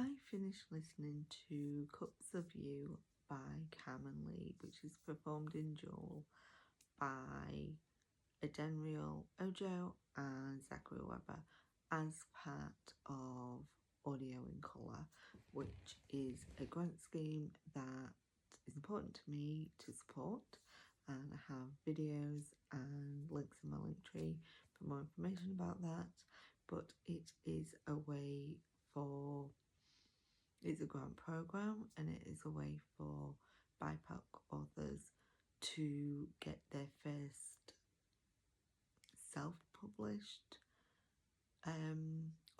I finished listening to Cups of You by Karmen, which is performed in dual by Adenrele Ojo and Zachary as part of Audio in Colour, which is a grant scheme that is important to me to support, and I have videos and links in my link tree for more information about that. But it is a way for, it's a grant program, and it is a way for BIPOC authors to get their first self-published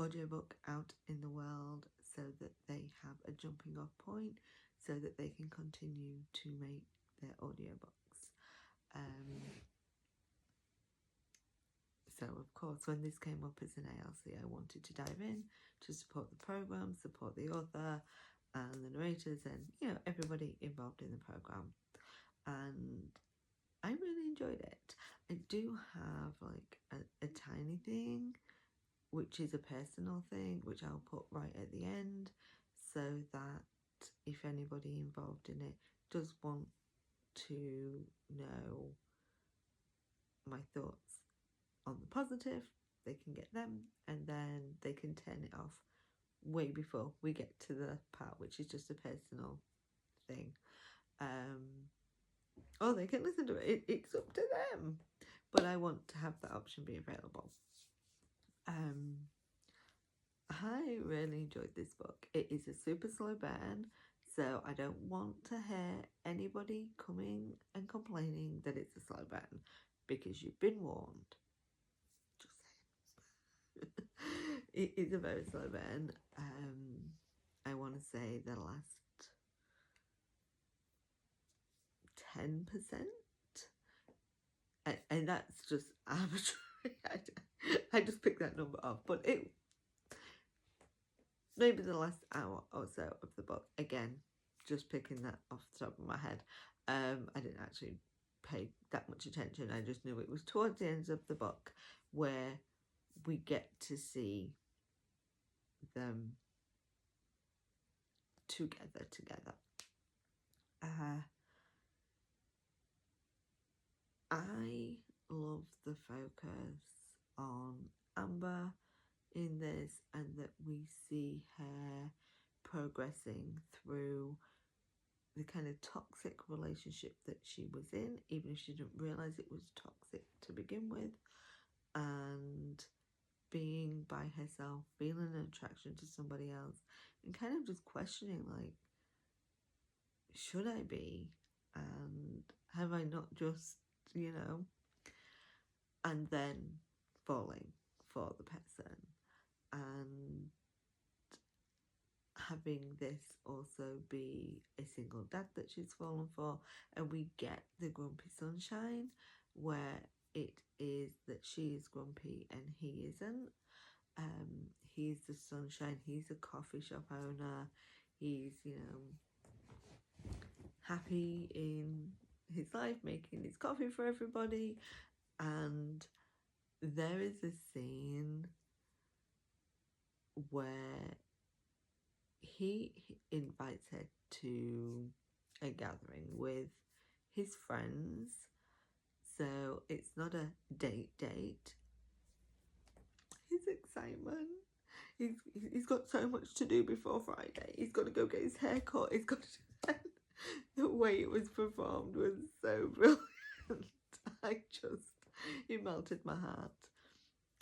audiobook out in the world, so that they have a jumping off point, so that they can continue to make their audiobooks. So of course, when this came up as an ALC, I wanted to dive in to support the program, support the author and the narrators, and everybody involved in the program. And I really enjoyed it. I do have like a tiny thing, which is a personal thing, which I'll put right at the end, so that if anybody involved in it does want to know my thoughts on the positive, they can get them, and then they can turn it off way before we get to the part which is just a personal thing. Or they can listen to it. It's up to them, but I want to have that option be available. I really enjoyed this book. It is a super slow burn, so I don't want to hear anybody coming and complaining that it's a slow burn, because you've been warned. Just saying. It is a very slow burn. I want to say the last 10%, and that's just arbitrary. I just picked that number off, but it maybe the last hour or so of the book, again, just picking that off the top of my head. I didn't actually pay that much attention. I just knew it was towards the end of the book where we get to see them together. I love the focus on Amber in this, and that we see her progressing through the kind of toxic relationship that she was in, even if she didn't realize it was toxic to begin with, and being by herself, feeling an attraction to somebody else, and kind of just questioning, like, should I be, and have I not just, and then falling for the person, and having this also be a single dad that she's fallen for. And we get the grumpy sunshine, where it is that she is grumpy and he isn't. He's the sunshine, he's a coffee shop owner, he's happy in his life, making his coffee for everybody. And there is a scene where he invites her to a gathering with his friends. So it's not a date. His excitement. He's got so much to do before Friday. He's got to go get his hair cut. He's got to... The way it was performed was so brilliant. It melted my heart.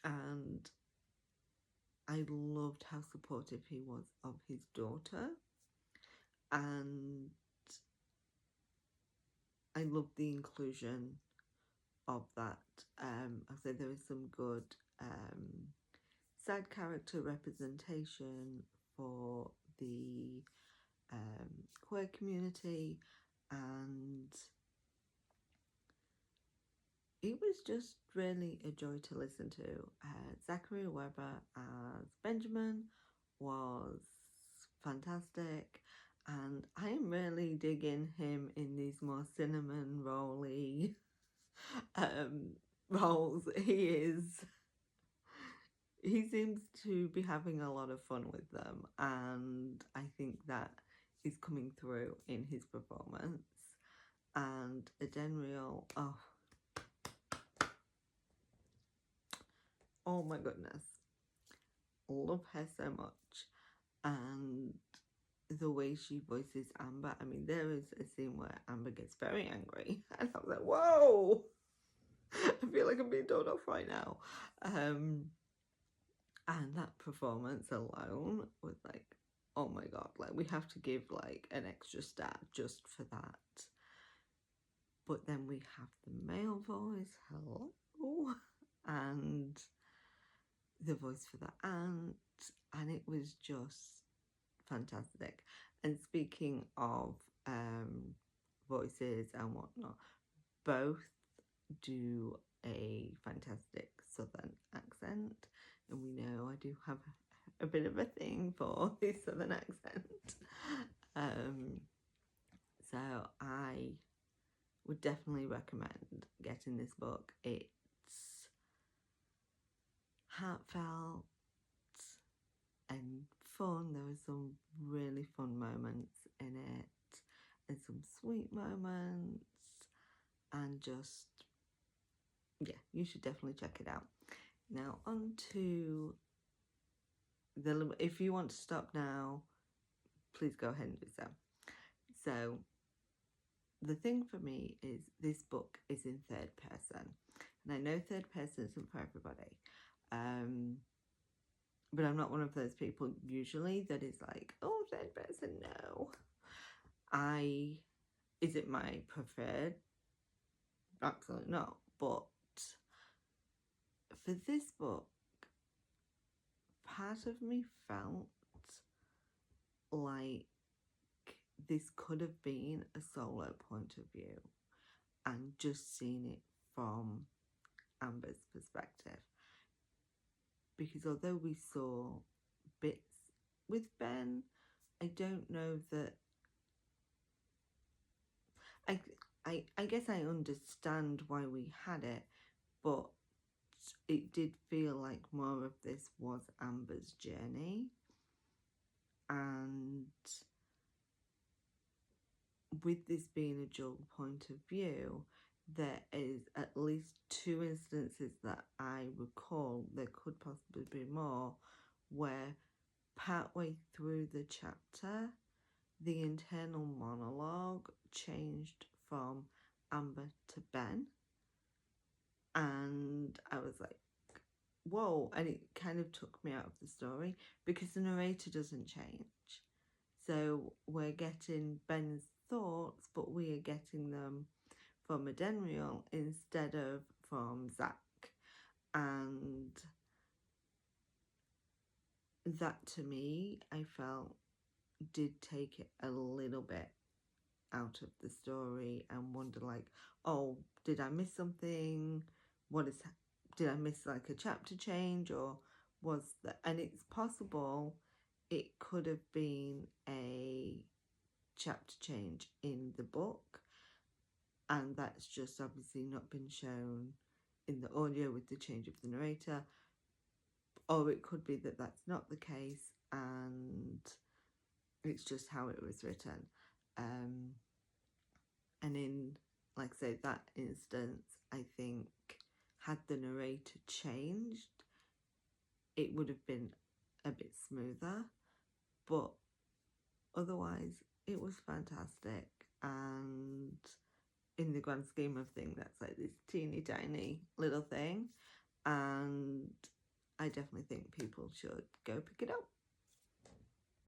And I loved how supportive he was of his daughter, and I loved the inclusion of that. I said there was some good side character representation for the queer community, and it was just really a joy to listen to. Zachary Weber as Benjamin was fantastic, and I am really digging him in these more cinnamon rolly roles. he seems to be having a lot of fun with them, and I think that is coming through in his performance. And Adenrele, oh my goodness, love her so much. And the way she voices Amber, I mean, there is a scene where Amber gets very angry, and I was like, whoa, I feel like I'm being told off right now. And that performance alone was like, oh my god, like we have to give like an extra stat just for that. But then we have the male voice, hello, and the voice for the aunt, and it was just fantastic. And speaking of voices and whatnot, both do a fantastic southern accent, and we know I do have a bit of a thing for the southern accent. So I would definitely recommend getting this book. It's heartfelt and fun. There were some really fun moments in it, and some sweet moments, and just, yeah, you should definitely check it out. Now on to if you want to stop now, please go ahead and do so. So the thing for me is this book is in third person, and I know third person isn't for everybody, but I'm not one of those people usually that is like, oh, third person, no. Is it my preferred? Absolutely not. But for this book, part of me felt like this could have been a solo point of view and just seen it from Amber's perspective. Because although we saw bits with Ben, I don't know that I guess I understand why we had it, but it did feel like more of this was Amber's journey. And with this being a dual point of view, there is at least 2 instances that I recall, there could possibly be more, where partway through the chapter, the internal monologue changed from Amber to Ben. And I was like, whoa, and it kind of took me out of the story because the narrator doesn't change. So we're getting Ben's thoughts, but we are getting them from Adenrele instead of from Zach. And that to me, I felt did take it a little bit out of the story, and wonder like, oh, did I miss something? Did I miss like a chapter change, or was that? And it's possible it could have been a chapter change in the book, and that's just obviously not been shown in the audio with the change of the narrator, or it could be that that's not the case and it's just how it was written. And in, like I say, that instance, I think had the narrator changed, it would have been a bit smoother. But otherwise, it was fantastic. And in the grand scheme of things, that's like this teeny tiny little thing. And I definitely think people should go pick it up.